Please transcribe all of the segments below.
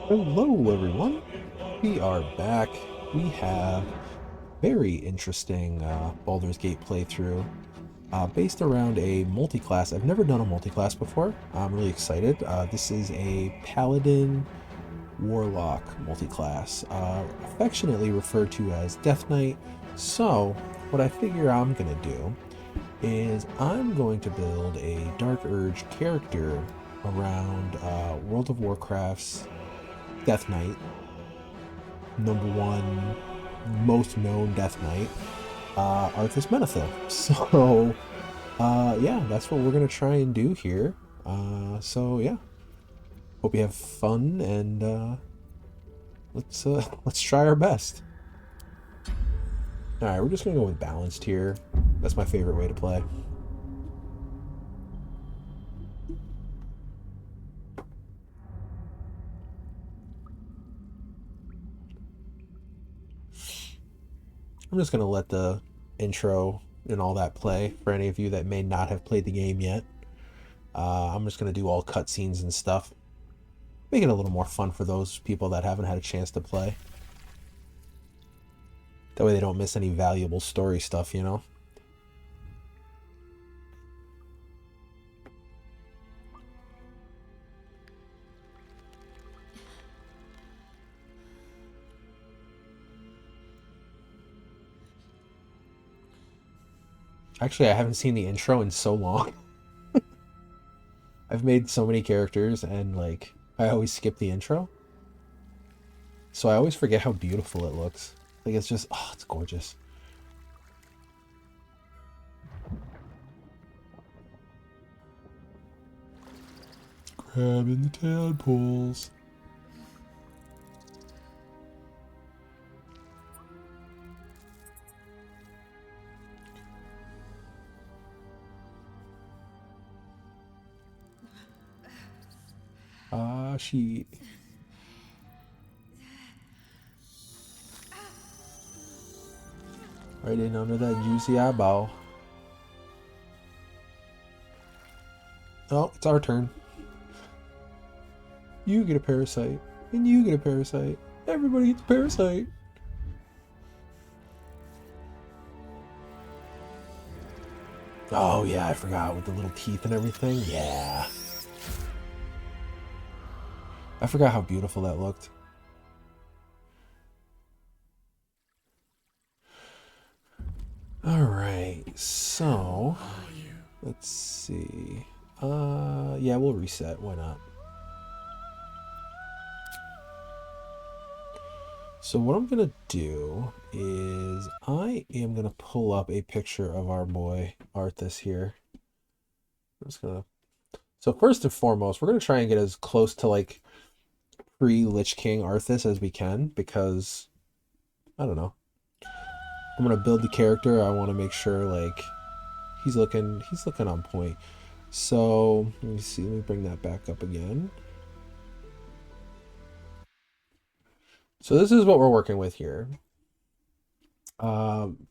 Hello, everyone. We are back. We have very interesting Baldur's Gate playthrough based around a multi-class. I've never done a multi-class before. I'm really excited. This is a Paladin Warlock multi-class, affectionately referred to as Death Knight. So, what I figure I'm gonna do is I'm going to build a Dark Urge character around World of Warcraft's Death Knight, number one most known Death Knight, Arthas Menethil. So, yeah, that's what we're gonna try and do here. So yeah, hope you have fun and let's try our best. All right, we're just gonna go with balanced here. That's my favorite way to play. I'm just gonna let the intro and all that play for any of you that may not have played the game yet. I'm just gonna do all cutscenes and stuff. Make it a little more fun for those people that haven't had a chance to play. That way they don't miss any valuable story stuff, you know? Actually, I haven't seen the intro in so long. I've made so many characters and, like, I always skip the intro. So I always forget how beautiful it looks. Like, it's just, oh, it's gorgeous. Grabbing the tadpoles. She. Right in under that juicy eyeball. Oh, it's our turn. You get a parasite. And you get a parasite. Everybody gets a parasite. Oh, yeah, I forgot with the little teeth and everything. Yeah. I forgot how beautiful that looked. Alright, so let's see. Yeah, we'll reset. Why not? So what I'm gonna do is I am gonna pull up a picture of our boy Arthas here. I'm just gonna. So first and foremost, we're gonna try and get as close to like pre-Lich King Arthas as we can because I don't know. I'm gonna build the character. I want to make sure like he's looking on point. So let me see. Let me bring that back up again. So this is what we're working with here.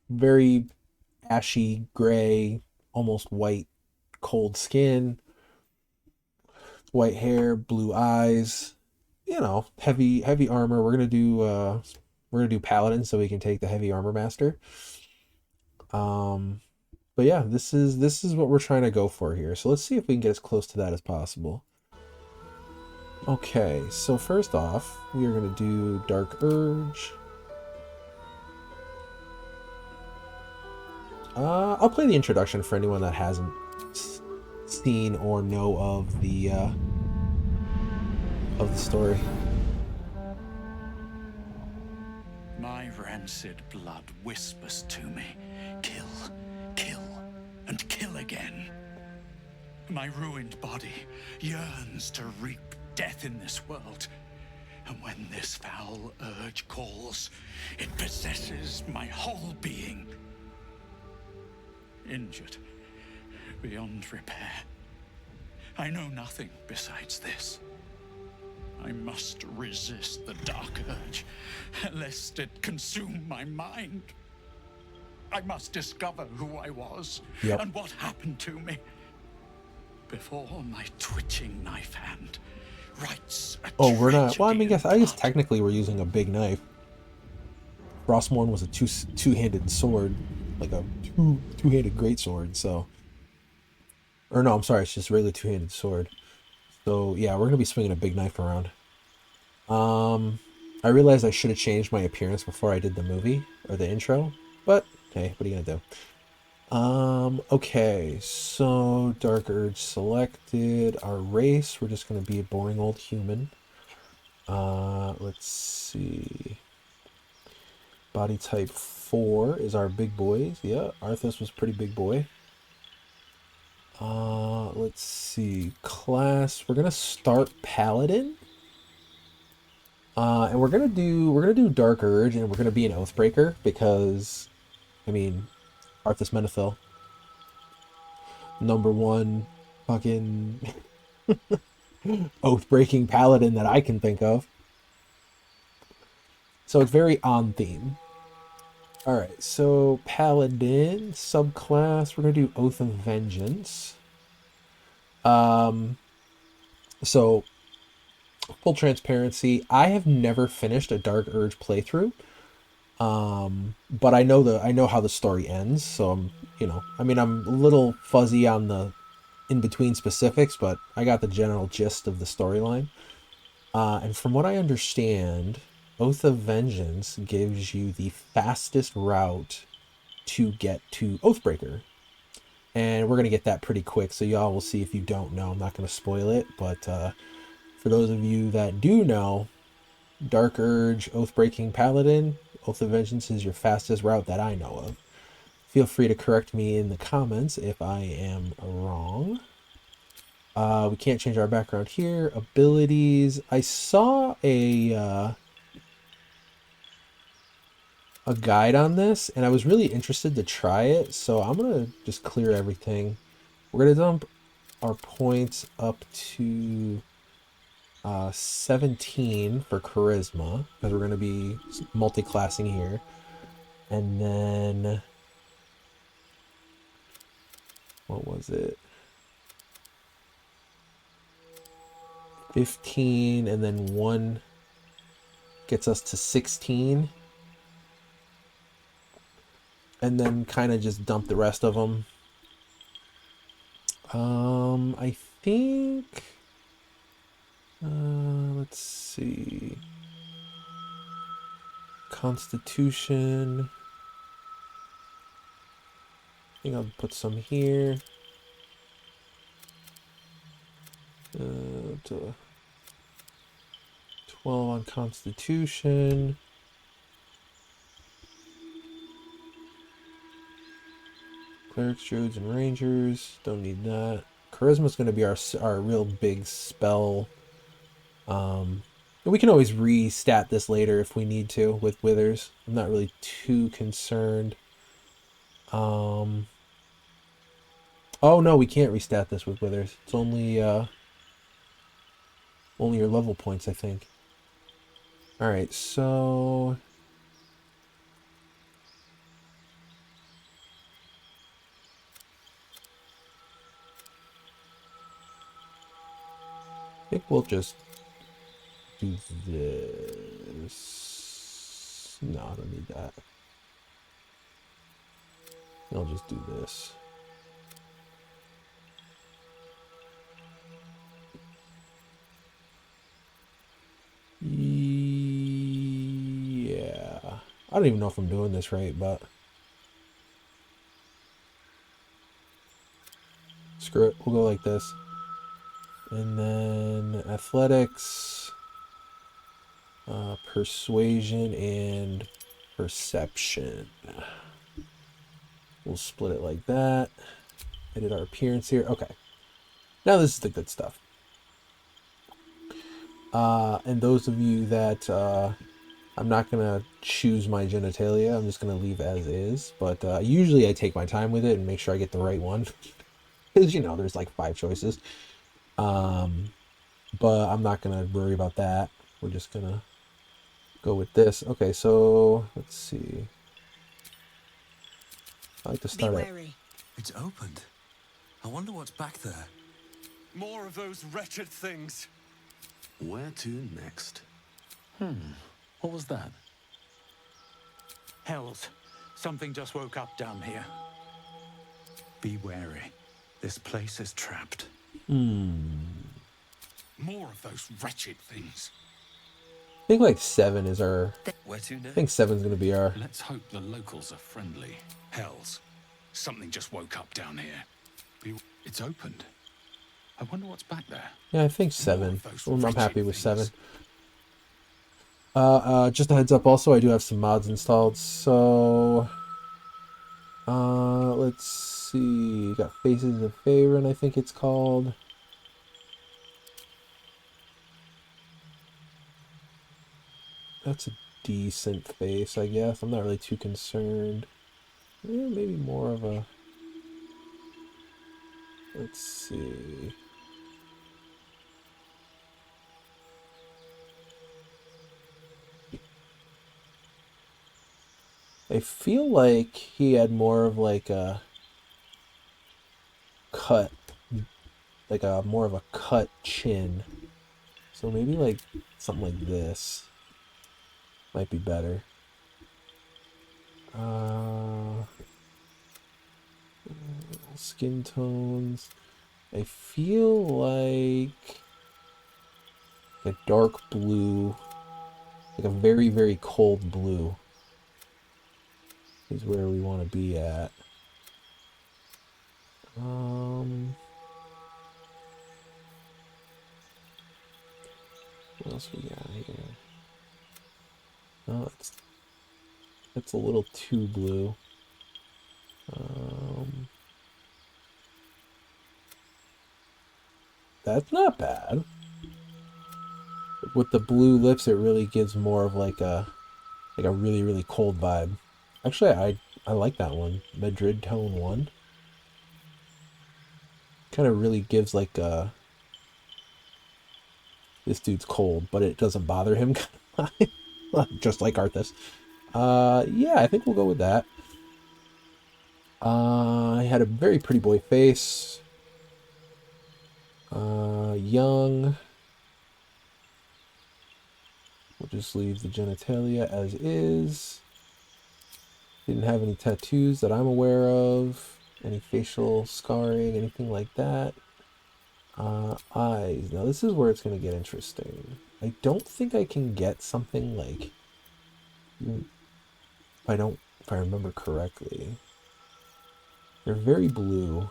Very ashy gray, almost white, cold skin, white hair, blue eyes. You know, heavy armor. We're gonna do paladin so we can take the heavy armor master. But yeah, this is what we're trying to go for here. So let's see if we can get as close to that as possible. Okay, so first off, we are gonna do Dark Urge. I'll play the introduction for anyone that hasn't seen or know of the story. My rancid blood whispers to me, kill, kill, and kill again. My ruined body yearns to reap death in this world. And when this foul urge calls, it possesses my whole being. Injured beyond repair. I know nothing besides this. I must resist the dark urge, lest it consume my mind. I must discover who I was and what happened to me before my twitching knife hand writes a Oh, we're not. Well, I mean, tragedy I guess and blood. technically we're using a big knife. Frostmourne was a two-handed sword, like a two-handed greatsword. So, or no, I'm sorry, it's just really two-handed sword. So yeah, we're gonna be swinging a big knife around. I realized I should have changed my appearance before I did the movie or the intro, but hey, what are you gonna do? Okay, so Dark Urge selected. Our race, we're just gonna be a boring old human. Let's see. Body type 4 is our big boys. Yeah, Arthas was pretty big boy. Let's see. Class, we're gonna start Paladin. And we're gonna do Dark Urge, and we're gonna be an Oathbreaker because, I mean, Arthas Menethil, #1 fucking oath-breaking paladin that I can think of. So it's very on theme. All right, so paladin subclass, we're gonna do Oath of Vengeance. Um, so full transparency, I have never finished a Dark Urge playthrough. But I know how the story ends, so I mean, I'm a little fuzzy on the in between specifics, but I got the general gist of the storyline. And from what I understand, Oath of Vengeance gives you the fastest route to get to Oathbreaker. And we're going to get that pretty quick, so y'all will see if you don't know. I'm not going to spoil it, but for those of you that do know, Dark Urge, Oathbreaking Paladin, Oath of Vengeance is your fastest route that I know of. Feel free to correct me in the comments if I am wrong. We can't change our background here. Abilities. I saw a guide on this, and I was really interested to try it, so I'm gonna just clear everything. We're gonna dump our points up to 17 for charisma, because we're gonna be multi-classing here. And then what was it? 15, and then 1 gets us to 16. And then kind of just dump the rest of them. I think... let's see... Constitution... I think I'll put some here. To 12 on Constitution. Clerics, Druids, and Rangers. Don't need that. Charisma's going to be our real big spell. We can always restat this later if we need to with Withers. I'm not really too concerned. Oh no, we can't restat this with Withers. It's only your level points, I think. Alright, so... I think we'll just do this. No, I don't need that. I'll just do this. Yeah. I don't even know if I'm doing this right, but... Screw it. We'll go like this. And then athletics, persuasion, and perception. We'll split it like that. Edit our appearance here. Okay. Now this is the good stuff. And those of you that I'm not gonna choose my genitalia, I'm just gonna leave as is. But usually I take my time with it and make sure I get the right one. Because there's like 5 choices. But I'm not gonna worry about that. We're just gonna go with this. Okay, so let's see. I like to start at... It's opened. I wonder what's back there. More of those wretched things. Where to next? What was that? Hells. Something just woke up down here. Be wary. This place is trapped. More of those wretched things. I think like 7 is our... Where to I next? think 7's going to be our... Let's hope the locals are friendly. Hells. Something just woke up down here. It's opened. I wonder what's back there. Yeah, I think More 7. of those I'm wretched happy with things. 7. Just a heads up also, I do have some mods installed, so... let's see... Got Faces of Faerun, I think it's called. That's a decent face, I guess. I'm not really too concerned. Maybe more of a... Let's see... I feel like he had more of like a cut, like a more of a cut chin. So maybe like something like this might be better. Skin tones. I feel like a dark blue, like a very, very cold blue is where we want to be at. What else we got here? Oh, it's a little too blue. That's not bad. With the blue lips, it really gives more of like a really, really cold vibe. Actually, I like that one. Madrid Tone 1. Kind of really gives like this dude's cold, but it doesn't bother him. Just like Arthas. Yeah, I think we'll go with that. He had a very pretty boy face. Young. We'll just leave the genitalia as is. Didn't have any tattoos that I'm aware of. Any facial scarring, anything like that. Eyes. Now this is where it's going to get interesting. I don't think I can get something like... If I remember correctly. They're very blue,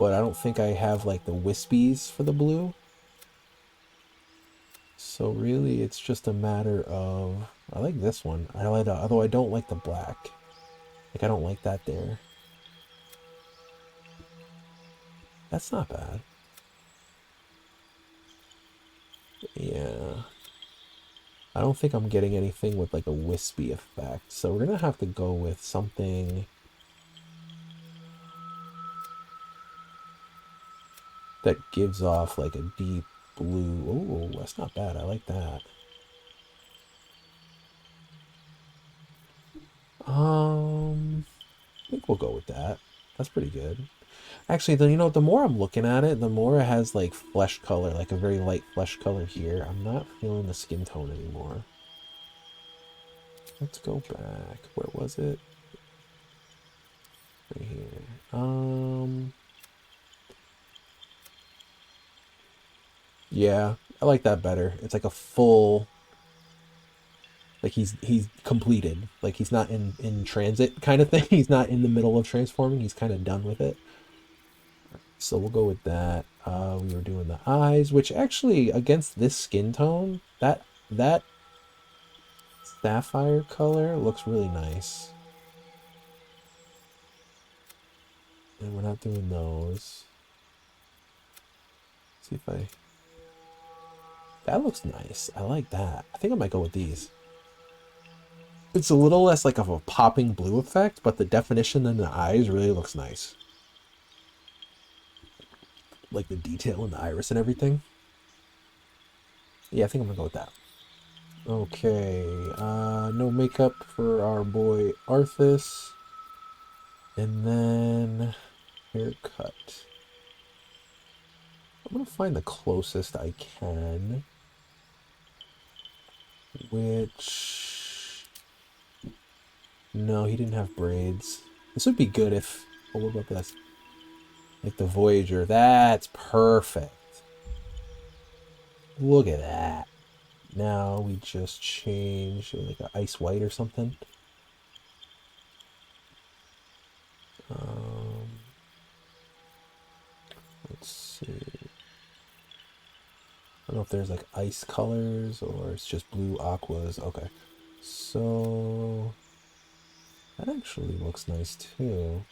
but I don't think I have like the wispies for the blue. So really it's just a matter of... I like this one. Although I don't like the black. Like I don't like that there. That's not bad. Yeah. I don't think I'm getting anything with like a wispy effect. So we're going to have to go with something that gives off like a deep blue. Oh, that's not bad. I like that. I think we'll go with that. That's pretty good. Actually, the more I'm looking at it, the more it has like flesh color, like a very light flesh color here. I'm not feeling the skin tone anymore. Let's go back. Where was it? Right here. Yeah, I like that better. It's like a full, like he's completed. Like he's not in transit kind of thing. He's not in the middle of transforming. He's kind of done with it. So we'll go with that. We were doing the eyes, which actually against this skin tone, that sapphire color looks really nice. And we're not doing those. Let's see if that looks nice. I like that. I think I might go with these. It's a little less like of a popping blue effect, but the definition in the eyes really looks nice. Like the detail in the iris and everything. Yeah, I think I'm gonna go with that. Okay, no makeup for our boy Arthas. And then haircut. I'm gonna find the closest I can. Which... No, he didn't have braids. This would be good if... Oh, what about this? Like the Voyager. That's perfect. Look at that. Now we just change like an ice white or something. Let's see. I don't know if there's like ice colors or it's just blue aquas. Okay. So that actually looks nice too.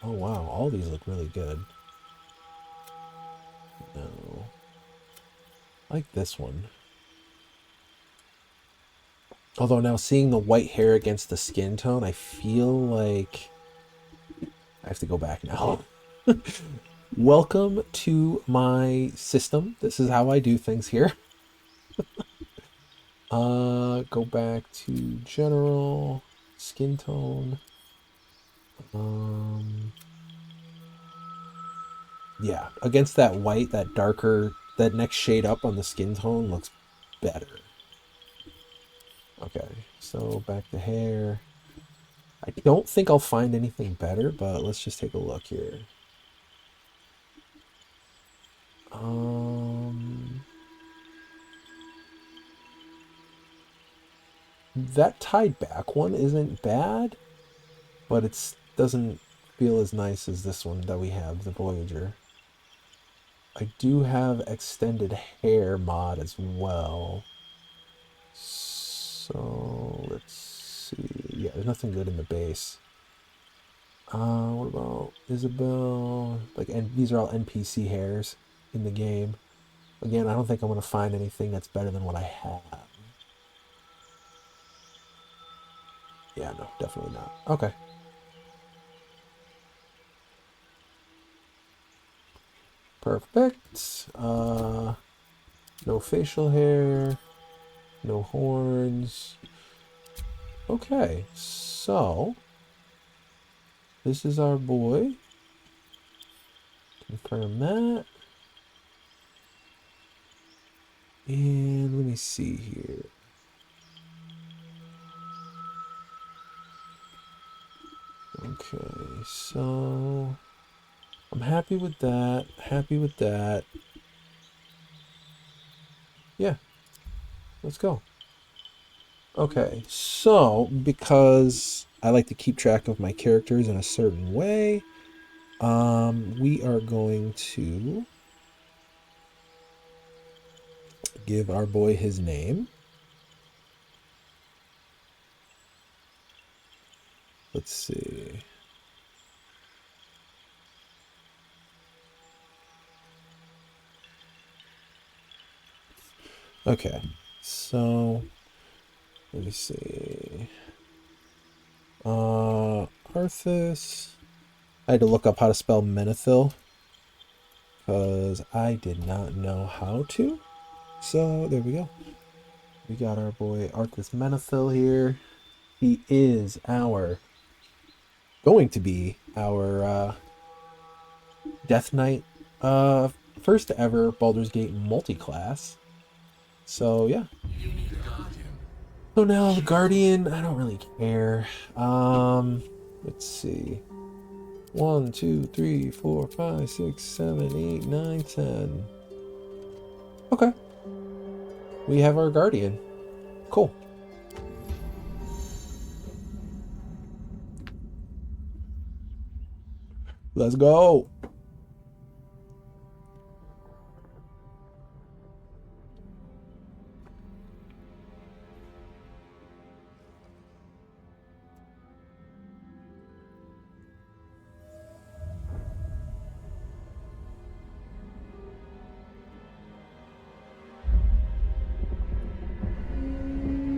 Oh wow, all these look really good. No. I like this one. Although now seeing the white hair against the skin tone, I feel like I have to go back now. Welcome to my system. This is how I do things here. Go back to general skin tone. Yeah, against that white, that darker, that next shade up on the skin tone looks better. Okay, so back to hair. I don't think I'll find anything better, but let's just take a look here. That tied back one isn't bad, but it doesn't feel as nice as this one that we have, the Voyager. I do have extended hair mod as well. So let's see. Yeah, there's nothing good in the base. What about Isabel? Like, and these are all NPC hairs in the game. Again, I don't think I'm gonna find anything that's better than what I have. Yeah, no, definitely not. Okay. Perfect. No facial hair, no horns. Okay, so this is our boy. Confirm that. And let me see here. Okay, so I'm happy with that. Happy with that. Yeah, let's go. Okay, so because I like to keep track of my characters in a certain way, we are going to give our boy his name. Let's see. Okay, so let me see. Arthas. I had to look up how to spell Menethil because I did not know how to. So there we go. We got our boy Arthas Menethil here. He is going to be our Death Knight, first ever Baldur's Gate multi-class. So yeah. So now the Guardian, I don't really care. Let's see. 1, 2, 3, 4, 5, 6, 7, 8, 9, 10. Okay. We have our Guardian. Cool. Let's go.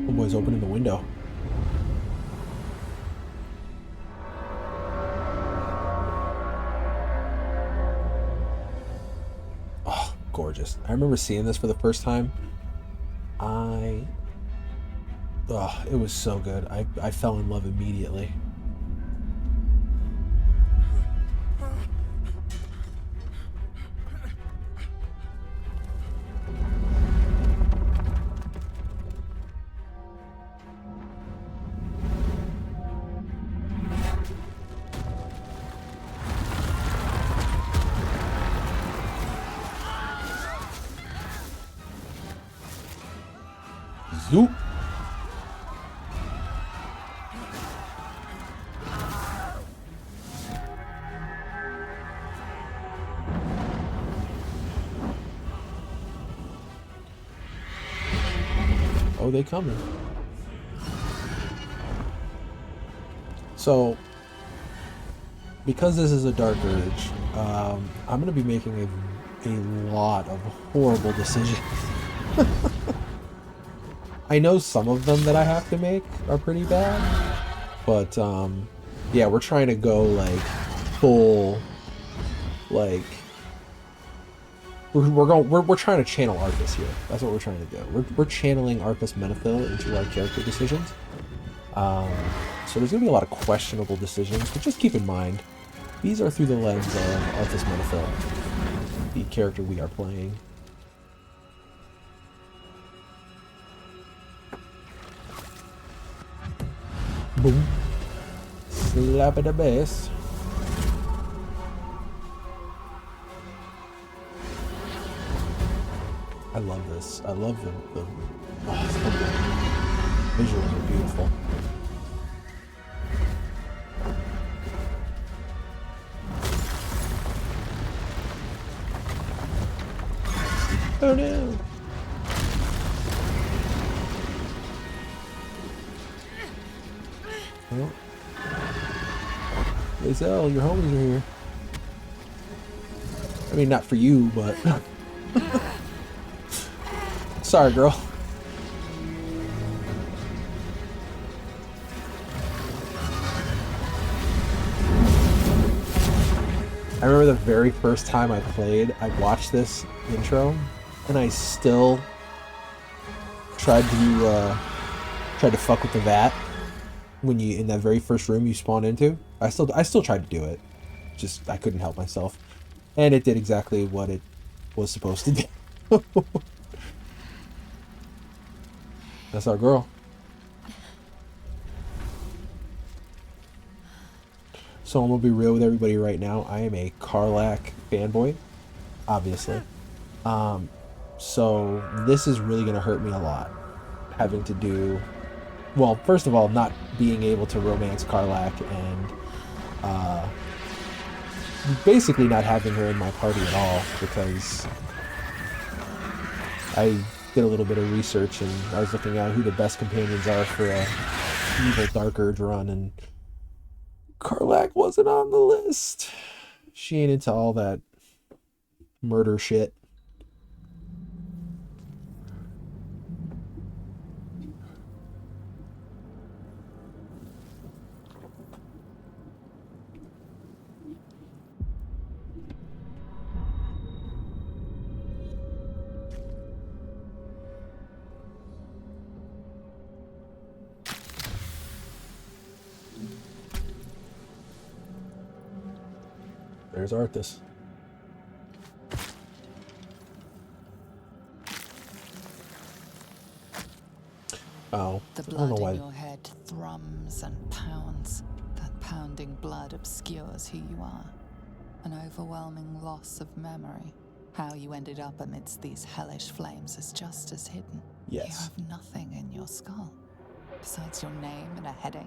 Oh boy's opening the window. Oh, gorgeous. I remember seeing this for the first time. It was so good. I fell in love immediately. Zoop. Oh, they coming. So, because this is a Dark Urge, I'm going to be making a lot of horrible decisions. I know some of them that I have to make are pretty bad, but yeah, we're trying to go like full, like we're trying to channel Arthas here. That's what we're trying to do. We're channeling Arthas Menethil into our character decisions. So there's gonna be a lot of questionable decisions, but just keep in mind, these are through the lens of Arthas Menethil, the character we are playing. Boom. Slap at the base. I love this. I love the visuals are beautiful. Oh no! Oh. Lae'zel, your homies are here. I mean, not for you, but... Sorry, girl. I remember the very first time I played, I watched this intro, and I still tried to fuck with the vat when you in that very first room you spawn into. I still tried to do it, just I couldn't help myself, and it did exactly what it was supposed to do. That's our girl. So I'm gonna be real with everybody right now. I am a Karlach fanboy, obviously. So this is really gonna hurt me a lot. Having to do, well, first of all, not being able to romance Karlach and basically not having her in my party at all, because I did a little bit of research and I was looking at who the best companions are for a evil Dark Urge run, and Karlach wasn't on the list. She ain't into all that murder shit. There's Arthas. Oh, The I don't blood know in why. your head thrums and pounds. That pounding blood obscures who you are. An overwhelming loss of memory. How you ended up amidst these hellish flames is just as hidden. Yes. You have nothing in your skull, besides your name and a headache.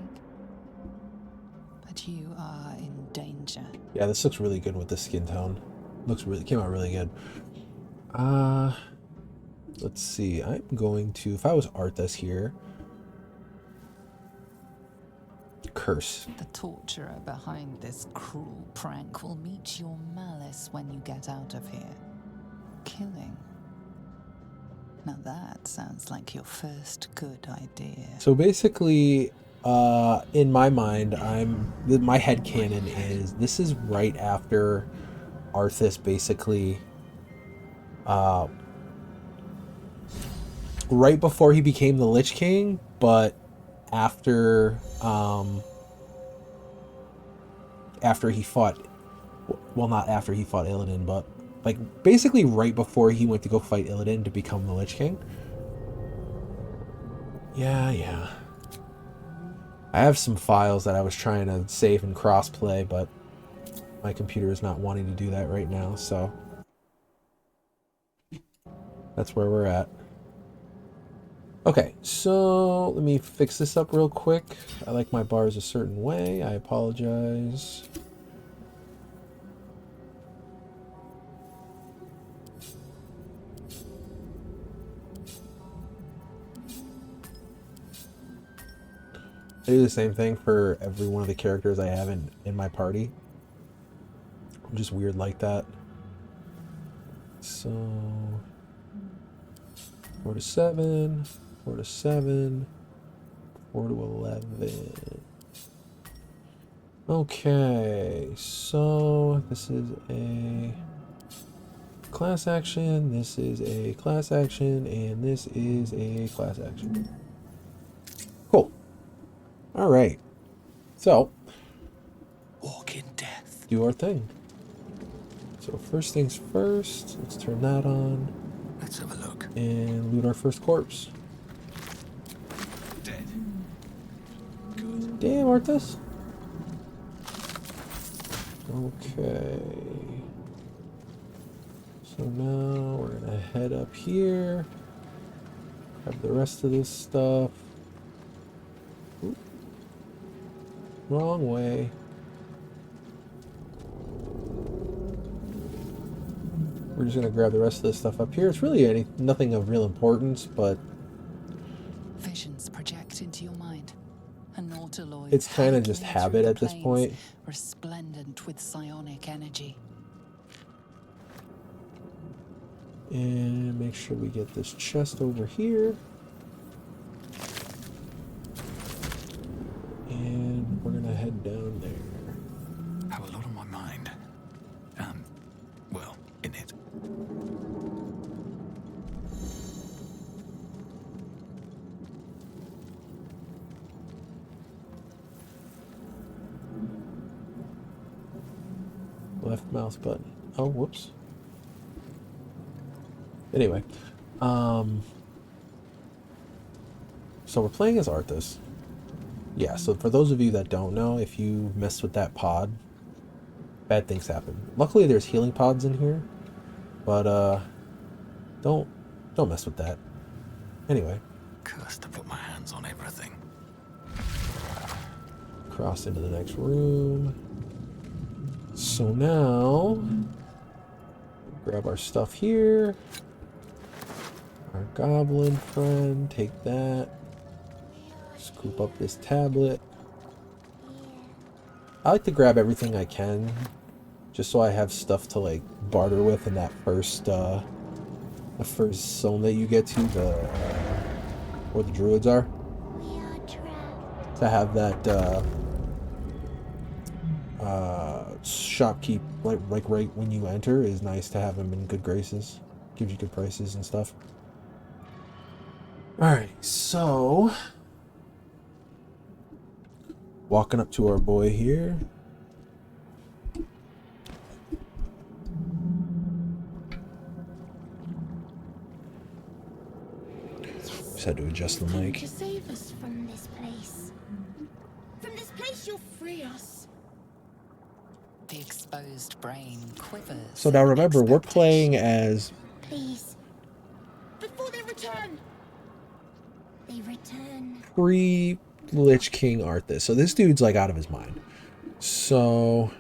But you are in danger. Yeah, this looks really good with the skin tone. Came out really good. Let's see. I'm going to, if I was Arthas here, curse. The torturer behind this cruel prank will meet your malice when you get out of here. Killing. Now that sounds like your first good idea. So basically, in my mind, my headcanon is this is right after Arthas basically, right before he became the Lich King, but after he fought, well, not after he fought Illidan, but like basically right before he went to go fight Illidan to become the Lich King. Yeah. I have some files that I was trying to save and crossplay, but my computer is not wanting to do that right now, so that's where we're at. Okay, so let me fix this up real quick. I like my bars a certain way. I apologize. I do the same thing for every one of the characters I have in my party. I'm just weird like that. So 4 to 7, 4 to 7, 4 to 11. Okay, so this is a class action, this is a class action, and this is a class action. Cool. All right. So, Walk in death. do our thing. So first things first, let's turn that on. Let's have a look. And loot our first corpse. Dead. Good. Damn, Arthas. Okay. So now we're gonna head up here. Grab the rest of this stuff. Oop. Wrong way. We're just gonna grab the rest of this stuff up here. It's really nothing of real importance, but Visions project into your mind. An autoloid it's kind of just hurtling habit through at the this plains, point. resplendent with psionic energy. And make sure we get this chest over here. And we're gonna head down there. Have a lot on my mind. Well, in it. Left mouse button. Oh, whoops. Anyway, so we're playing as Arthas. Yeah, so for those of you that don't know, if you mess with that pod, bad things happen. Luckily there's healing pods in here, but don't mess with that. Anyway, Cursed to put my hands on everything. cross into the next room. So now, grab our stuff here. Our goblin friend, take that. Scoop up this tablet. I like to grab everything I can, just so I have stuff to like barter with in that first the first zone that you get to, where the druids are. To have that shopkeep like right when you enter is nice to have him in good graces. Gives you good prices and stuff. Alright, so walking up to our boy here. Just had to adjust the mic. To save us from this place. From this place, you'll free us. The exposed brain quivers. So now in remember, we're expectation. playing as Please. Before they return. They return. pre-Lich King Arthas. So this dude's like out of his mind. So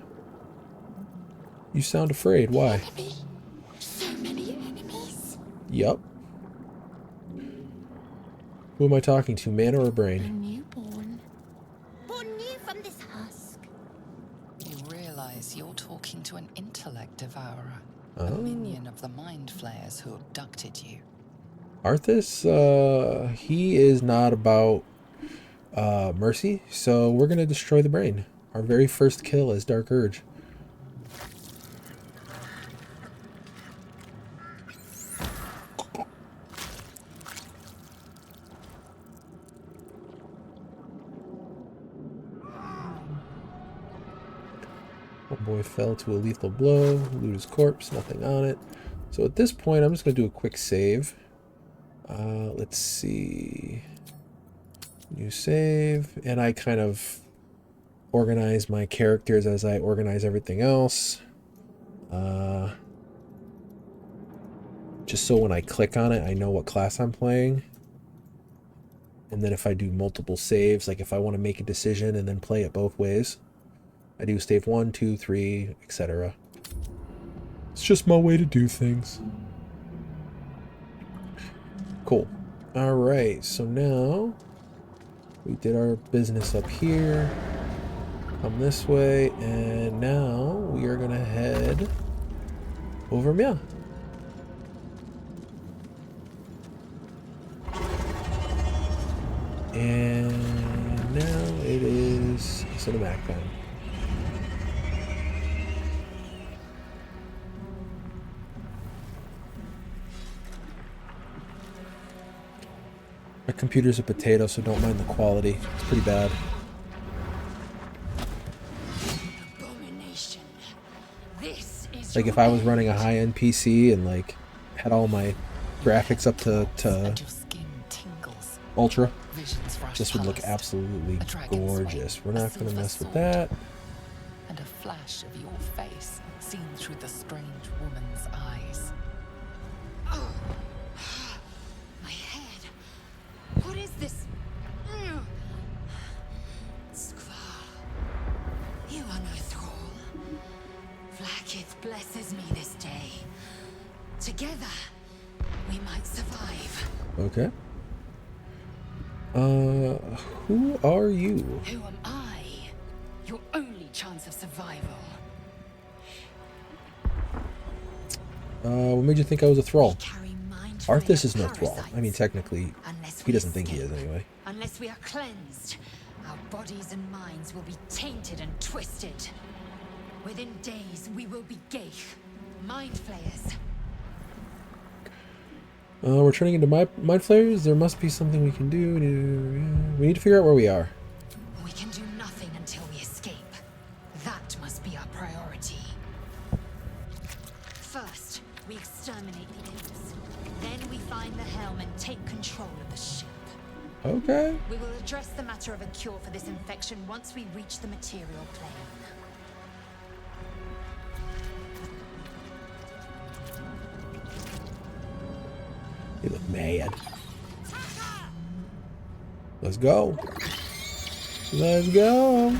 you sound afraid. Why? Enemy. So many enemies. Yup. Who am I talking to, man or a A brain? newborn. Born new from this husk. You realize you're talking to an intellect devourer, Oh. a minion of the mind flayers who abducted you. Arthas, he is not about mercy, so we're gonna destroy the brain. Our very first kill is Dark Urge. Oh boy, fell to a lethal blow. Loot his corpse, nothing on it. So at this point, I'm just gonna do a quick save. Let's see. New save, and I kind of organize my characters as I organize everything else. Just so when I click on it, I know what class I'm playing. And then if I do multiple saves, like if I want to make a decision and then play it both ways, I do save 1, 2, 3, etc. It's just my way to do things. Cool. Alright, so now we did our business up here. Come this way, and now we are gonna head over Mia. And now it is cinematic time. My computer's a potato, so don't mind the quality. It's pretty bad. Abomination. This is Like if I was running a high-end PC and like had all my graphics up to And your skin tingles. ultra, Visions rush this would look past. absolutely A dragon's gorgeous. wing, We're a not going to silver mess with sword, that. And a flash of your face seen through the strange woman's eyes. my head. What is this? Skvar. You are no thrall. Vlaakith blesses me this day. Together, we might survive. Okay. Who are you? Who am I? Your only chance of survival. What made you think I was a thrall? Carry mind Arthas flayer is no thrall. I mean, parasites. technically, Unless he we doesn't think he escape, is anyway. Unless we are cleansed, our bodies and minds will be tainted and twisted. Within days, we will be Geich, mind flayers. We're turning into mind flayers. There must be something we can do. We need to figure out where we are. We can do nothing until we escape. That must be our priority. First, we exterminate the imps. Then we find the helm and take control of the ship. Okay. We will address the matter of a cure for this infection once we reach the material plane. You look mad. Let's go. Let's go.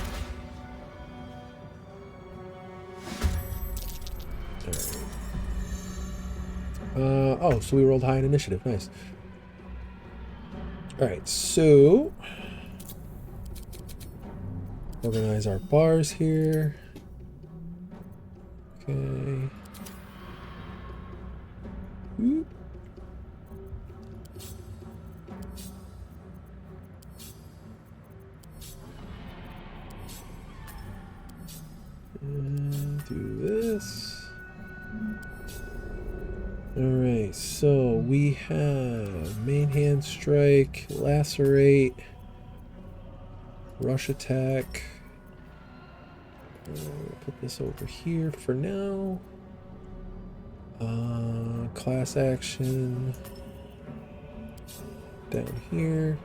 Alright. Oh, so we rolled high in initiative. Nice. Alright, so organize our bars here. Okay. Whoop. And do this. Alright, so we have main hand strike, lacerate, rush attack. Put this over here for now. Class action down here.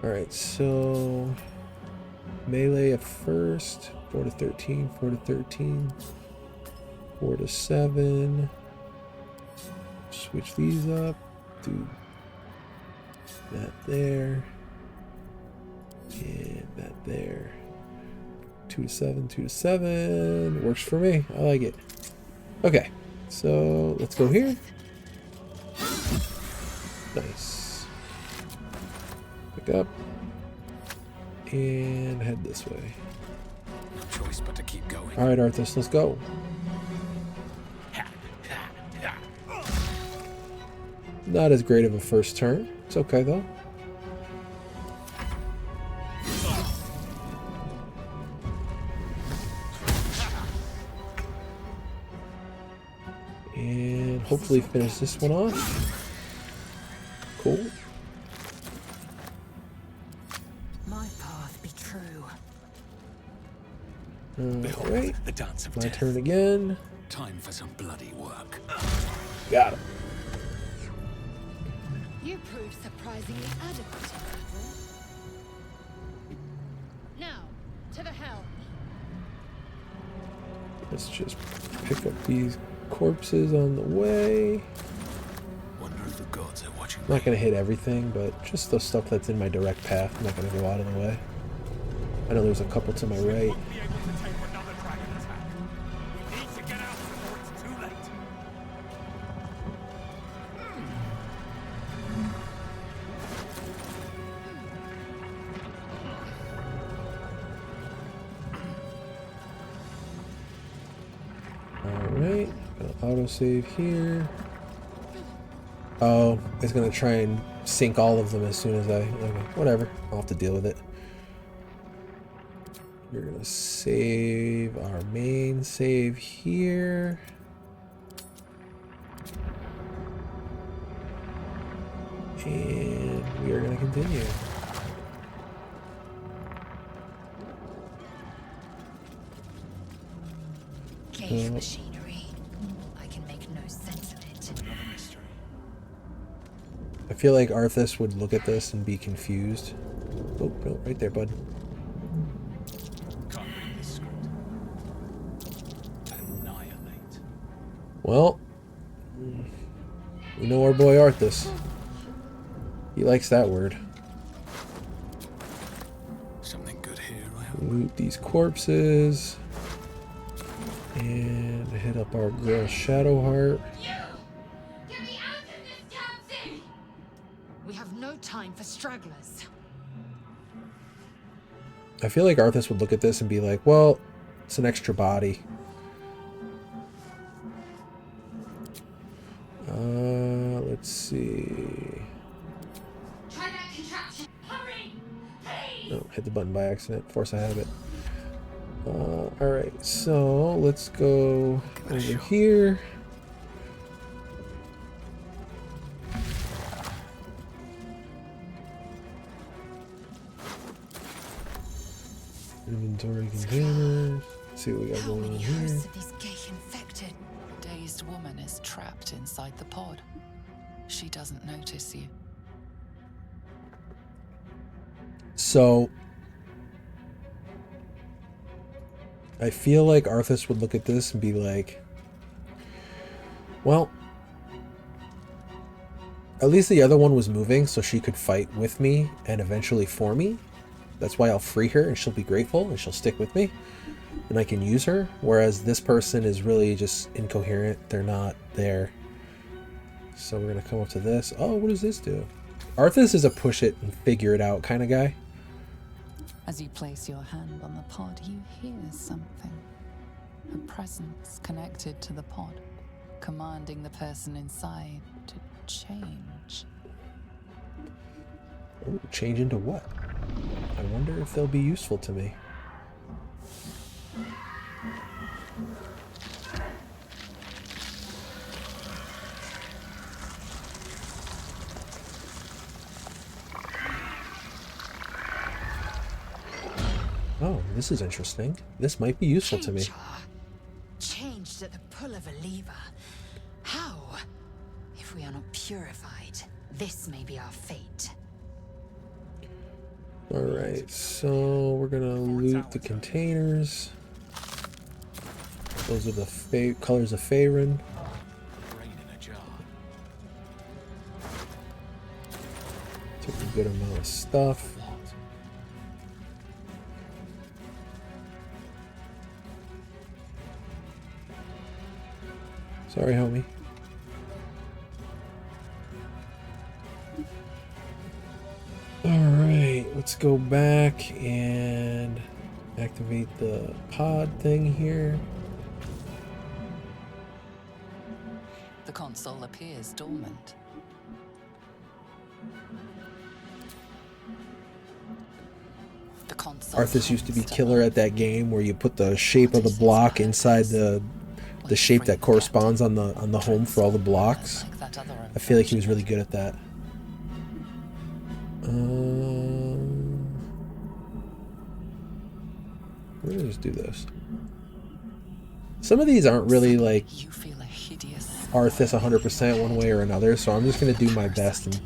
Alright, so melee at first. 4 to 13, 4 to 13, 4 to 7. Switch these up. Do that there. And that there. 2 to 7, 2 to 7. Works for me. I like it. Okay. So let's go here. Nice. Pick up. And head this way. No choice but to keep going. Alright, Arthas, let's go. Not as great of a first turn. It's okay, though. And hopefully finish this one off. Cool. My path be true. Behold, Alright. the dance of My death. turn again. Time for some bloody work. Got him. You proved surprisingly adequate in battle. Now, to the helm. Let's just pick up these corpses on the way. Wonder the gods are watching I'm not going to hit everything, but just the stuff that's in my direct path. I'm not going to go out of the way. I know there's a couple to my right. Be able to take another dragon attack. We need to get out before it's too late. Alright, gonna autosave here. Oh, it's gonna try and sync all of them as soon as okay, whatever. I'll have to deal with it. We're gonna save our main save here. And we are gonna continue. Cave machinery. I can make no sense of it. Another mystery. I feel like Arthas would look at this and be confused. Oh, no, right there, bud. Can't read this script. Annihilate. Well, we know our boy Arthas. He likes that word. something good here, I hope. Loot these corpses. And hit up our girl Shadowheart. Get me out of this damn thing! We have no time for stragglers. I feel like Arthas would look at this and be like, well, it's an extra body. Let's see. Try that contraption. Hurry! Please! Oh, hit the button by accident. Force a habit. Alright, so let's go over here. Inventory containers. Let's see what we got How going on many here. hosts of these gay infected? Dazed woman is trapped inside the pod. She doesn't notice you. So I feel like Arthas would look at this and be like, well, at least the other one was moving so she could fight with me and eventually for me. That's why I'll free her and she'll be grateful and she'll stick with me and I can use her. Whereas this person is really just incoherent. They're not there. So we're going to come up to this. Oh, what does this do? Arthas is a push it and figure it out kind of guy. As you place your hand on the pod, you hear something. A presence connected to the pod, commanding the person inside to change. Oh, change into what? I wonder if they'll be useful to me. Oh, this is interesting. This might be useful to me. Change her. Changed at the pull of a lever. How? If we are not purified, this may be our fate. Alright, so we're gonna loot the containers. Those are the colors of Faerun. Brain in a jar. Took a good amount of stuff. What? Sorry, homie. Alright, let's go back and activate the pod thing here. The console appears dormant. The console Arthas used to be hums killer at that game where you put the shape of the block inside the shape that corresponds on the home for all the blocks. Like that other I feel like he was really good at that. We're gonna just do this. Some of these aren't really like You feel a hideous Arthas 100% one way or another, so I'm just gonna do my best and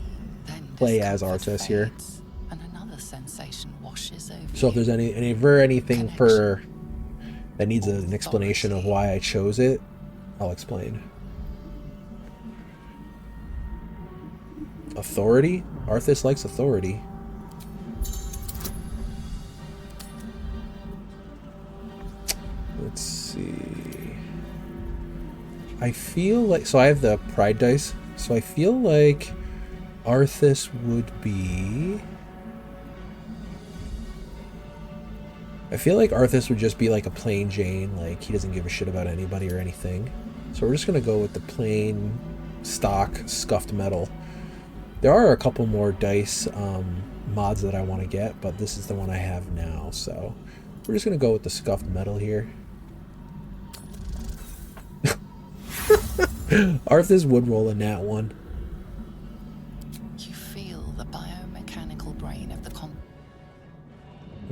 Then play as discomfort Arthas here. fades, and another sensation washes over So if you. there's anything for that needs an explanation of why I chose it, I'll explain. Authority? Arthas likes authority. Let's see. I feel like... So I have the pride dice. So I feel like Arthas would be... I feel like Arthas would just be like a plain Jane. Like, he doesn't give a shit about anybody or anything. So we're just going to go with the plain, stock, scuffed metal. There are a couple more dice mods that I want to get, but this is the one I have now. So we're just going to go with the scuffed metal here. Arthas would roll a nat 1. You feel the biomechanical brain of the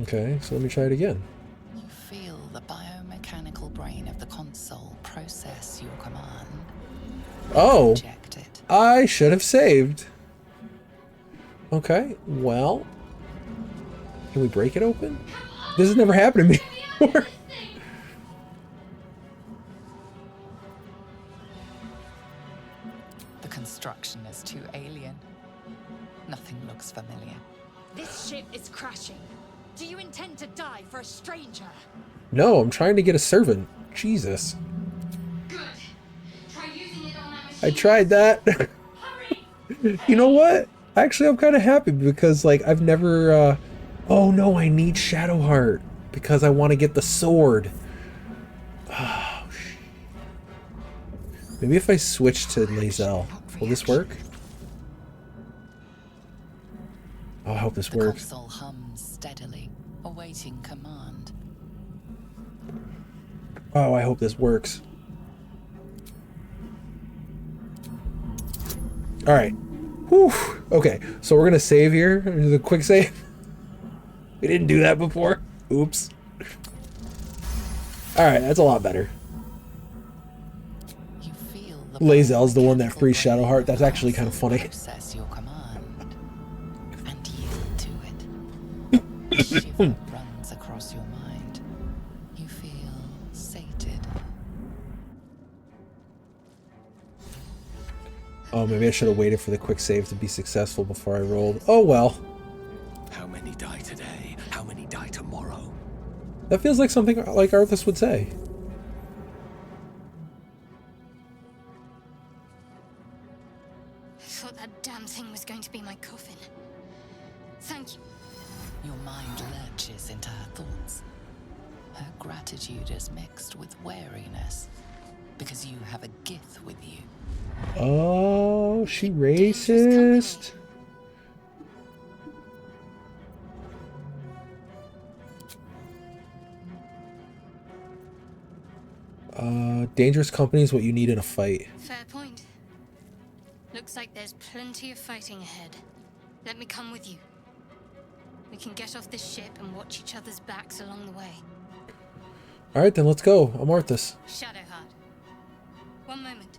Okay, so let me try it again. You feel the biomechanical brain of the console process your command. Oh, Reject it. I should have saved. Okay, well, can we break it open? This has never happened to me before. The construction is too alien. Nothing looks familiar. This ship is crashing. Do you intend to die for a stranger? No, I'm trying to get a servant. Jesus. Good. Try using it on that machine. I tried that. Hurry! You know what? Actually, I'm kind of happy because, like, I've never, Oh, no, I need Shadowheart because I want to get the sword. Oh, shit. Maybe if I switch to Lae'zel, will this work? Oh, I hope this The works. console hums steadily, awaiting command. Oh, I hope this works. Alright. Whew. Okay, so we're gonna save here. There's a quick save. We didn't do that before. Oops. Alright, that's a lot better. You feel the Lae'zel's the one that biomechanical frees brain Shadowheart. of That's the actually kind of console funny. Process your command and yield to it. A shiver runs across your mind. You feel sated. Oh, maybe I should have waited for the quick save to be successful before I rolled. Oh well. How many die today? How many die tomorrow? That feels like something like Arthas would say. I thought that damn thing was going to be my coffin. Thank you. Your mind lurches into her thoughts. Her gratitude is mixed with wariness, because you have a Gith with you. Oh, she racist. Dangerous company is what you need in a fight. Fair point. Looks like there's plenty of fighting ahead. Let me come with you. We can get off this ship and watch each other's backs along the way. Alright, then let's go. I'm Arthas. Shadowheart. One moment.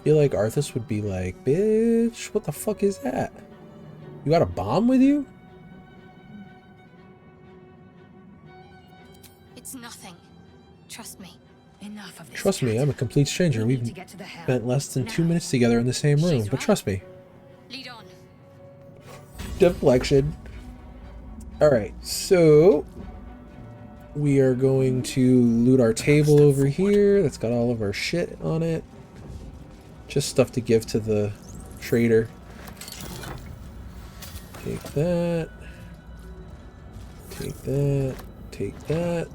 I feel like Arthas would be like, bitch, what the fuck is that? You got a bomb with you? It's nothing. Trust me. Enough of this. Trust me, I'm a complete stranger. We need We've to get to the helm. spent less than 2 Now. minutes together in the same room, She's but right. trust me. Lead on. Deflection. Alright, so we are going to loot our table over here. That's got all of our shit on it. Just stuff to give to the trader. Take that. Take that. Take that. Another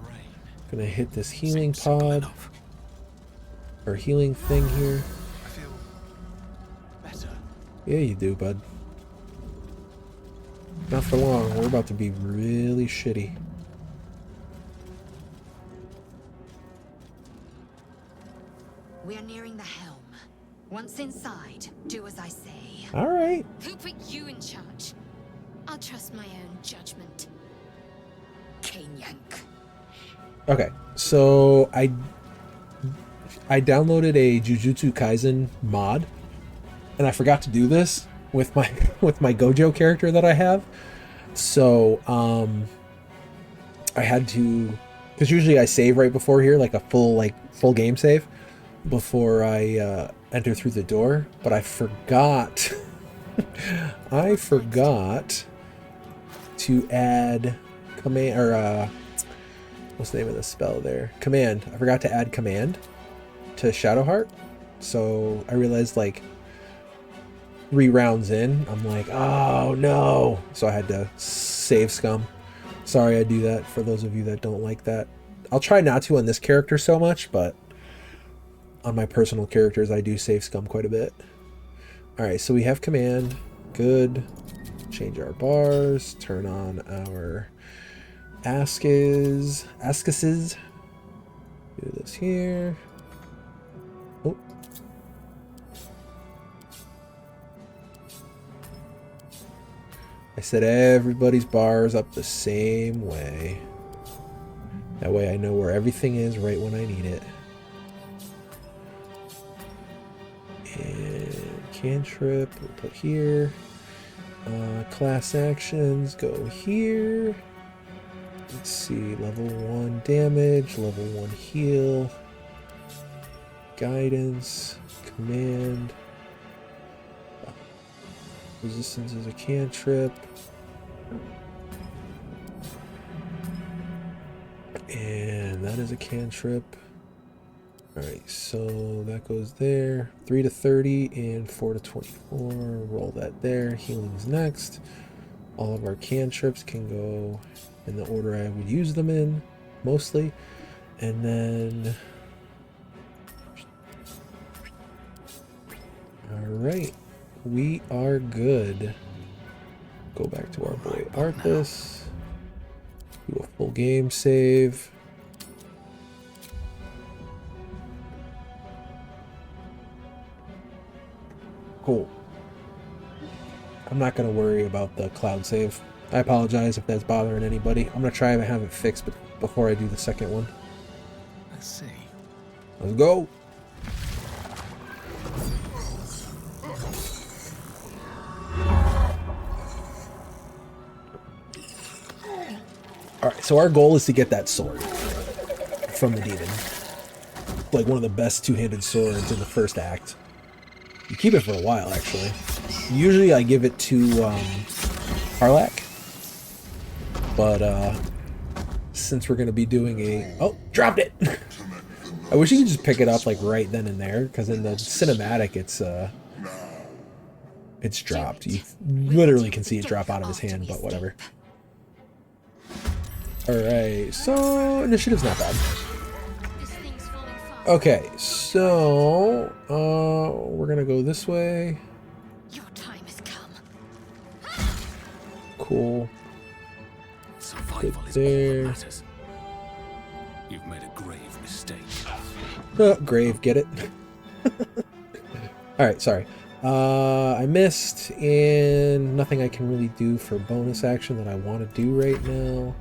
brain. Gonna hit this healing Simple pod. enough. Or healing thing here. I feel better. Yeah, you do, bud. Not for long. We're about to be really shitty. We are nearing the helm. Once inside, do as I say. Alright. Who put you in charge? I'll trust my own judgment. Cane Yank. Okay, so I downloaded a Jujutsu Kaisen mod, and I forgot to do this with my Gojo character that I have. So I had to, because usually I save right before here, like a full game save. before I enter through the door, but I forgot. I forgot to add command, or what's the name of the spell there? Command. I forgot to add command to Shadowheart. So I realized like 3 rounds in, I'm like, oh no. So I had to save scum. Sorry I do that for those of you that don't like that. I'll try not to on this character so much, but on my personal characters I do save scum quite a bit. Alright, so we have command. Good. Change our bars. Turn on our ascuses. Do this here. Oh. I set everybody's bars up the same way. That way I know where everything is right when I need it. And cantrip, we'll put here. Class actions, go here. Let's see, level 1 damage, level 1 heal. Guidance, command. Resistance is a cantrip. And that is a cantrip. Alright, so that goes there. 3 to 30 and 4 to 24. Roll that there. Healing's next. All of our cantrips can go in the order I would use them in, mostly. And then... Alright. We are good. Go back to our boy Arthas. Do a full game save. Cool. I'm not going to worry about the cloud save. I apologize if that's bothering anybody. I'm going to try and have it fixed before I do the second one. Let's see. Let's go. Alright, so our goal is to get that sword from the demon. Like one of the best two-handed swords in the first act. You keep it for a while, actually. Usually I give it to Harlak. But since we're going to be doing a... Oh, dropped it! I wish you could just pick it up like right then and there, because in the cinematic it's dropped. You literally can see it drop out of his hand, but whatever. Alright, so initiative's not bad. Okay, so we're gonna go this way. Your time has come. Cool. Survival is all there. that matters. You've made a grave mistake. Grave, get it? Alright, sorry. I missed, and nothing I can really do for bonus action that I want to do right now.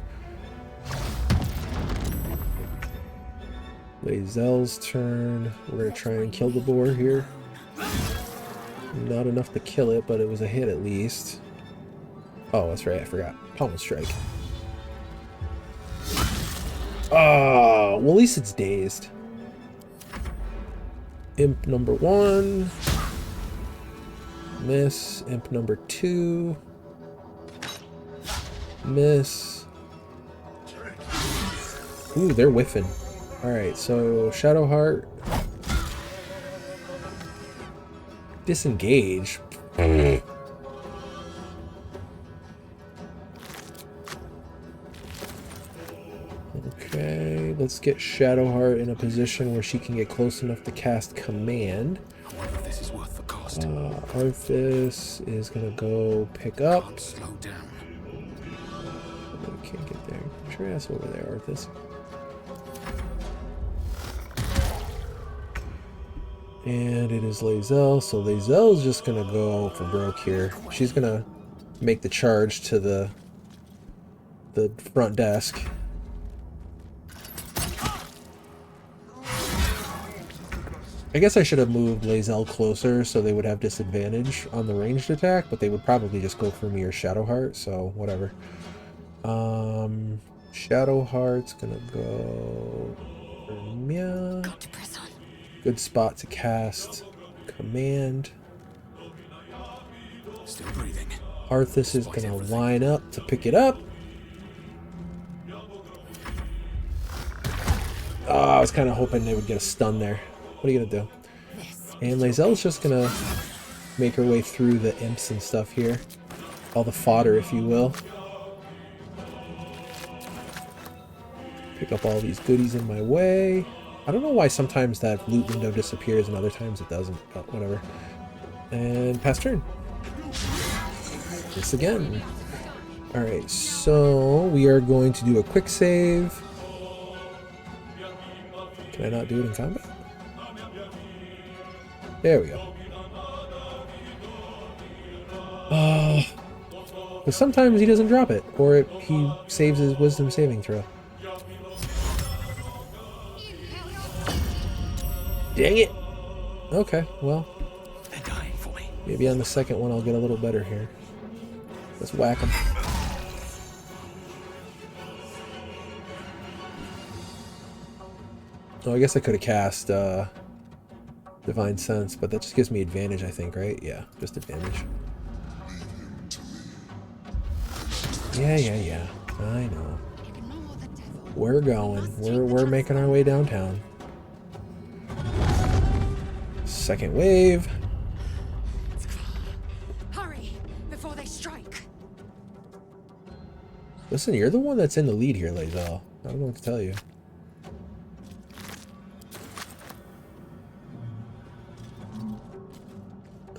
Lae'zel's turn. We're going to try and kill the boar here. Not enough to kill it, but it was a hit at least. Oh, that's right, I forgot. Pommel strike. Oh, well, at least it's dazed. Imp number 1. Miss. Imp number 2. Miss. Ooh, they're whiffing. Alright, so Shadowheart. Disengage. Okay, let's get Shadowheart in a position where she can get close enough to cast command. I wonder if this is worth the cost. Arthas is gonna go pick up. Can't slow down. Can't get there. Put your ass over there, Arthas. And it is Lae'zel, so Lae'zel's just gonna go for broke here. She's gonna make the charge to the front desk. I guess I should have moved Lae'zel closer so they would have disadvantage on the ranged attack, but they would probably just go for me or Shadowheart, so whatever. Shadowheart's gonna go for Mia. Got to press on. Good spot to cast command. Still breathing. Arthas is going to line up to pick it up. Oh, I was kind of hoping they would get a stun there. What are you going to do? And Lae'zel's just going to make her way through the imps and stuff here. All the fodder, if you will. Pick up all these goodies in my way. I don't know why sometimes that loot window disappears and other times it doesn't, but whatever. And pass turn. This again. Alright, so we are going to do a quick save. Can I not do it in combat? There we go. But sometimes he doesn't drop it, or he saves his wisdom saving throw. Dang it! Okay, well. They're dying for me. Maybe on the second one I'll get a little better here. Let's whack him. Oh, I guess I could have cast Divine Sense, but that just gives me advantage, I think, right? Yeah, just advantage. Yeah. I know. We're going. We're making our way downtown. Second wave. Hurry before they strike. Listen, you're the one that's in the lead here, Lae'zel. I don't know what to tell you.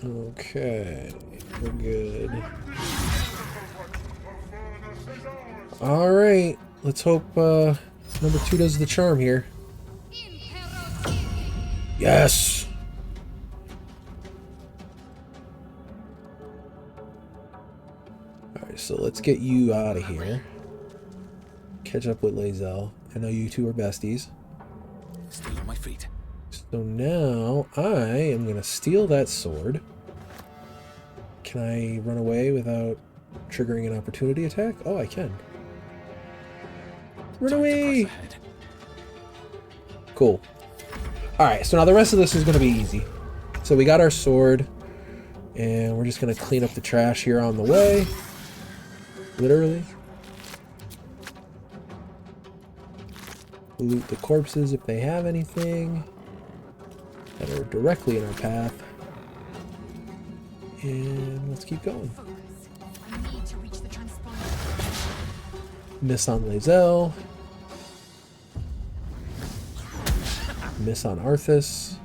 Okay, we're good. Alright, let's hope number 2 does the charm here. Yes! Alright, so let's get you out of here. Catch up with Lae'zel. I know you two are besties. Still on my feet. So now I am going to steal that sword. Can I run away without triggering an opportunity attack? Oh, I can. Run away! Cool. Alright, so now the rest of this is going to be easy. So we got our sword, and we're just going to clean up the trash here on the way. Literally. Loot the corpses if they have anything that are directly in our path. And let's keep going. I need to reach the transponder. Miss on Lae'zel. Miss on Arthas.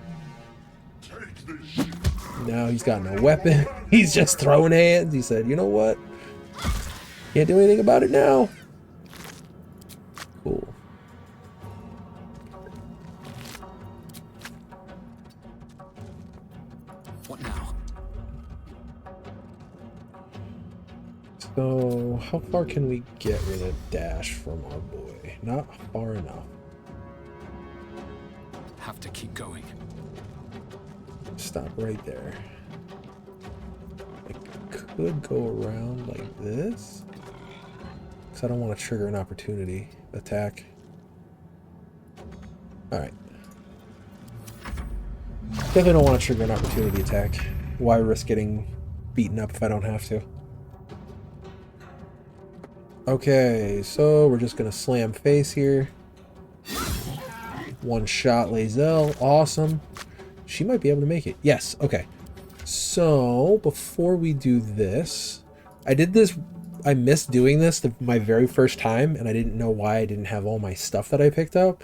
Now he's got no weapon. He's just throwing hands. He said, you know what? Can't do anything about it now. Cool. What now? So, how far can we get with a dash from our boy? Not far enough. Have to keep going. Stop right there. I could go around like this. Because I don't want to trigger an opportunity attack. Alright. Definitely don't want to trigger an opportunity attack. Why risk getting beaten up if I don't have to? Okay, so we're just going to slam face here. One shot Lae'zel. Awesome. She might be able to make it. Yes, okay. So, before we do this, I missed doing this my very first time, and I didn't know why I didn't have all my stuff that I picked up.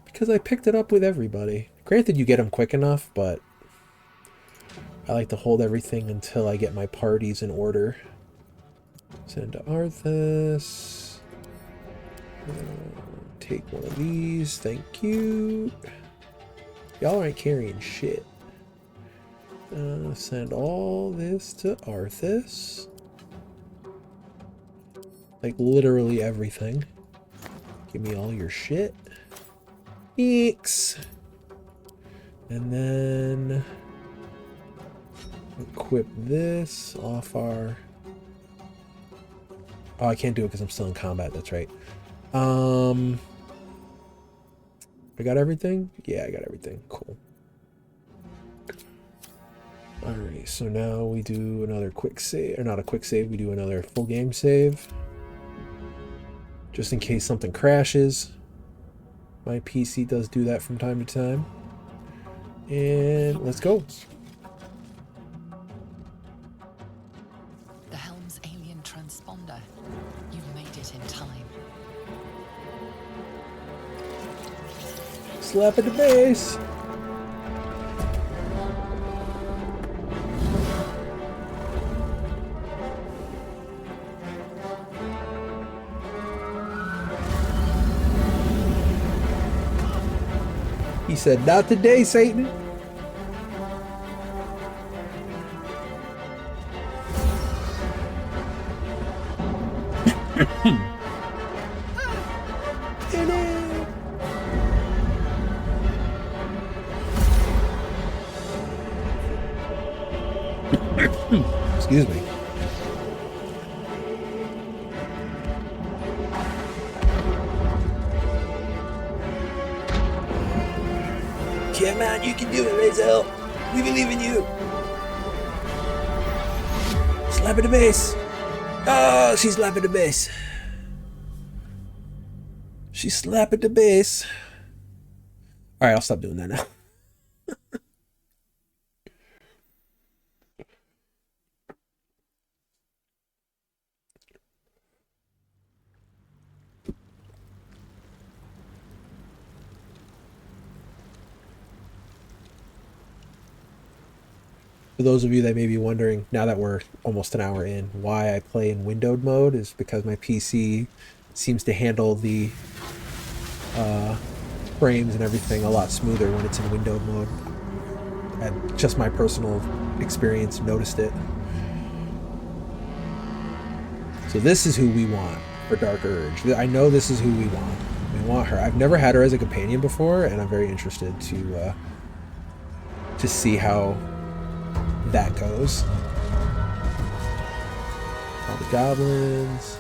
Because I picked it up with everybody. Granted, you get them quick enough, but I like to hold everything until I get my parties in order. Send to Arthas. Take one of these. Thank you. Y'all aren't carrying shit. Send all this to Arthas. Like literally everything. Give me all your shit. Thanks. And then equip this off our... Oh, I can't do it because I'm still in combat. That's right. I got everything? Yeah, I got everything. Cool. Alright, so now we do another quick save, or not a quick save, we do another full game save. Just in case something crashes. My PC does do that from time to time. And let's go. The helm's alien transponder. You've made it in time. Slap at the base. He said, "Not today, Satan." Excuse me. Yeah, man, you can do it, Lazel. We believe in you. Slap at the base. Oh, she's slapping the base. She's slapping the base. All right, I'll stop doing that now. For those of you that may be wondering, now that we're almost an hour in, why I play in windowed mode is because my PC seems to handle the frames and everything a lot smoother when it's in windowed mode. And just my personal experience noticed it. So this is who we want for Dark Urge. I know this is who we want. We want her. I've never had her as a companion before, and I'm very interested to see how that goes. All the goblins.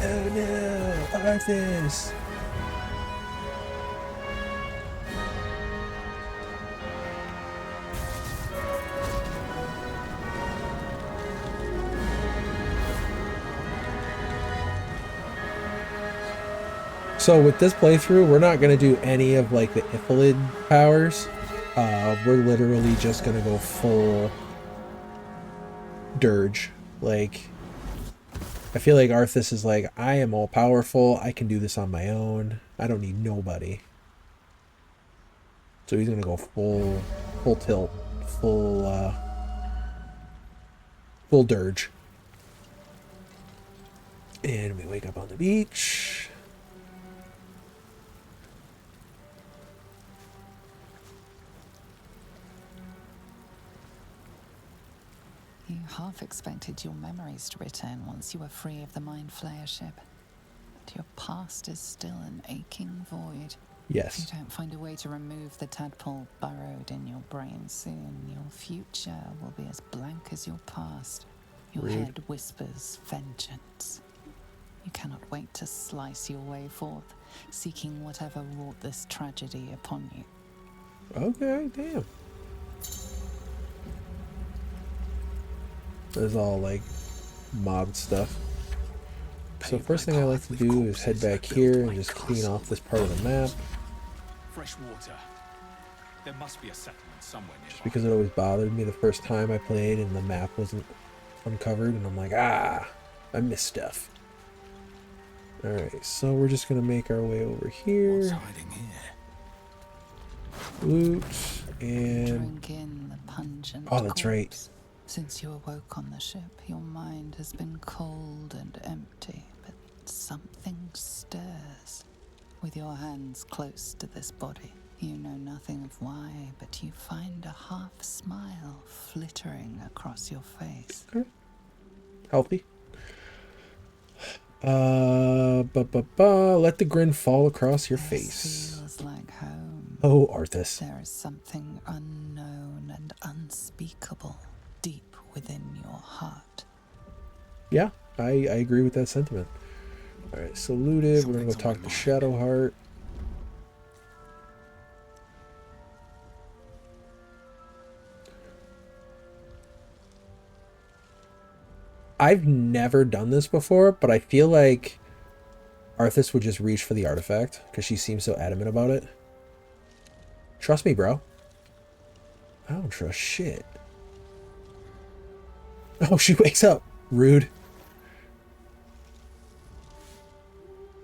Oh no, Arthas! So with this playthrough, we're not going to do any of like the Ipholid powers. We're literally just going to go full dirge. Like, I feel like Arthas is like, I am all powerful. I can do this on my own. I don't need nobody. So he's going to go full tilt, full dirge. And we wake up on the beach. You half expected your memories to return once you were free of the Mind Flayer ship. But your past is still an aching void. Yes. If you don't find a way to remove the tadpole burrowed in your brain soon, your future will be as blank as your past. Your Rude. head whispers vengeance. You cannot wait to slice your way forth, seeking whatever wrought this tragedy upon you. Okay, damn. There's all like mod stuff. So first thing I like to do is head back here and just clean off this part of the map. Fresh water. There must be a settlement somewhere nearby. Just because it always bothered me the first time I played and the map wasn't uncovered, and I'm like, I missed stuff. Alright, so we're just gonna make our way over What's here. hiding here? Loot and Drink in the pungent oh, that's right. corpse. Since you awoke on the ship, your mind has been cold and empty, but something stirs. With your hands close to this body, you know nothing of why, but you find a half smile flittering across your face. healthy. Let the grin fall across your This face. feels like home. Oh, Arthas. There is something unknown and unspeakable deep within your heart. Yeah, I agree with that sentiment. Alright, saluted. We're gonna go talk to Shadowheart. I've never done this before, but I feel like Arthas would just reach for the artifact because she seems so adamant about it. Trust me, bro. I don't trust shit. Oh, she wakes up. Rude.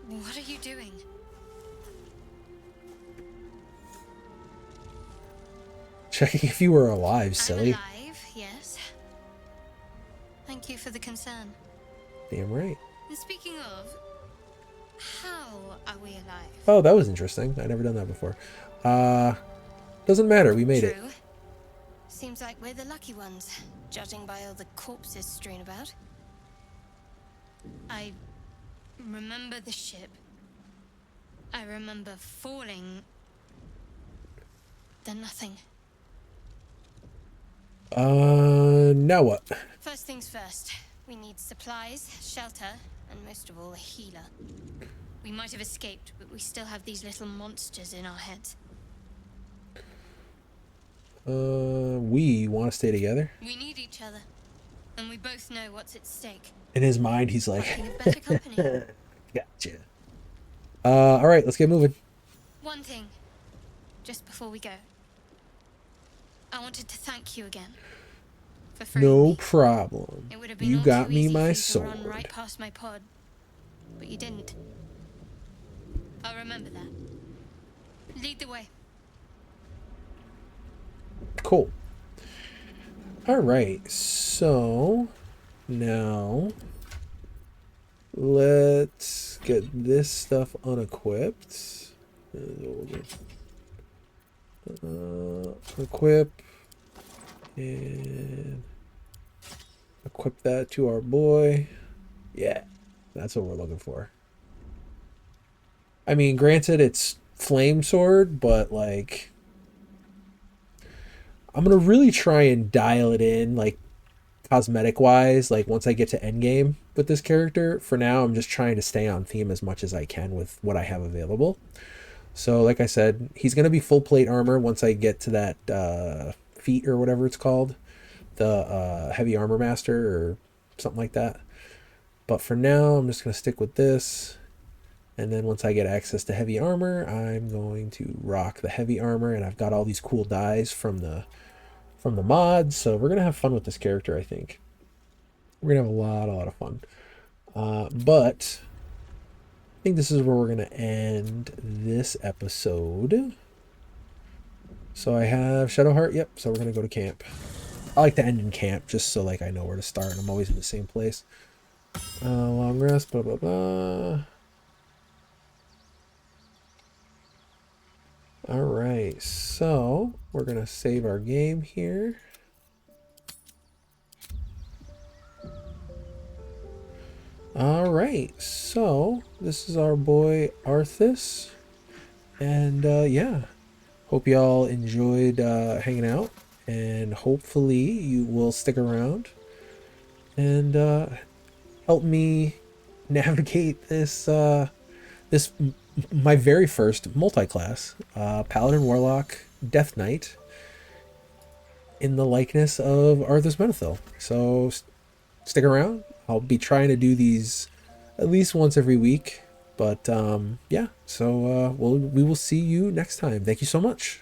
What are you doing? Checking if you were alive, silly. I'm alive, yes. Thank you for the concern. Damn right. And speaking of, how are we alive? Oh, that was interesting. I've never done that before. Doesn't matter. We made it. True. Seems like we're the lucky ones, judging by all the corpses strewn about. I remember the ship. I remember falling. Then nothing. Now what? First things first. We need supplies, shelter, and most of all, a healer. We might have escaped, but we still have these little monsters in our heads. We want to stay together. We need each other, and we both know what's at stake. In his mind, he's like, Nothing of better company. gotcha. All right, let's get moving. One thing, just before we go. I wanted to thank you again for freeing No me. problem. It would have been You all got too me easy my for you to run sword. right past my pod, but you didn't. I'll remember that. Lead the way. Cool. All right, so now let's get this stuff unequipped. Equip and equip that to our boy. Yeah, that's what we're looking for. I mean, granted, it's flame sword, but like, I'm gonna really try and dial it in, like, cosmetic wise, like once I get to endgame with this character. For now, I'm just trying to stay on theme as much as I can with what I have available. So like I said, he's gonna be full plate armor once I get to that feat or whatever it's called, the heavy armor master or something like that. But for now, I'm just gonna stick with this. And then once I get access to heavy armor, I'm going to rock the heavy armor, and I've got all these cool dyes from the mods, so we're gonna have fun with this character. I think we're gonna have a lot of fun. But I think this is where we're gonna end this episode. So I have Shadowheart. Yep. So we're gonna go to camp. I like to end in camp just so like I know where to start. I'm always in the same place. Long rest. Blah blah blah. All right, so we're gonna save our game here. All right, so this is our boy Arthas, and yeah, hope y'all enjoyed hanging out, and hopefully you will stick around and help me navigate this my very first multi-class, Paladin Warlock Death Knight, in the likeness of Arthas Menethil. So stick around. I'll be trying to do these at least once every week. But yeah, so we will see you next time. Thank you so much.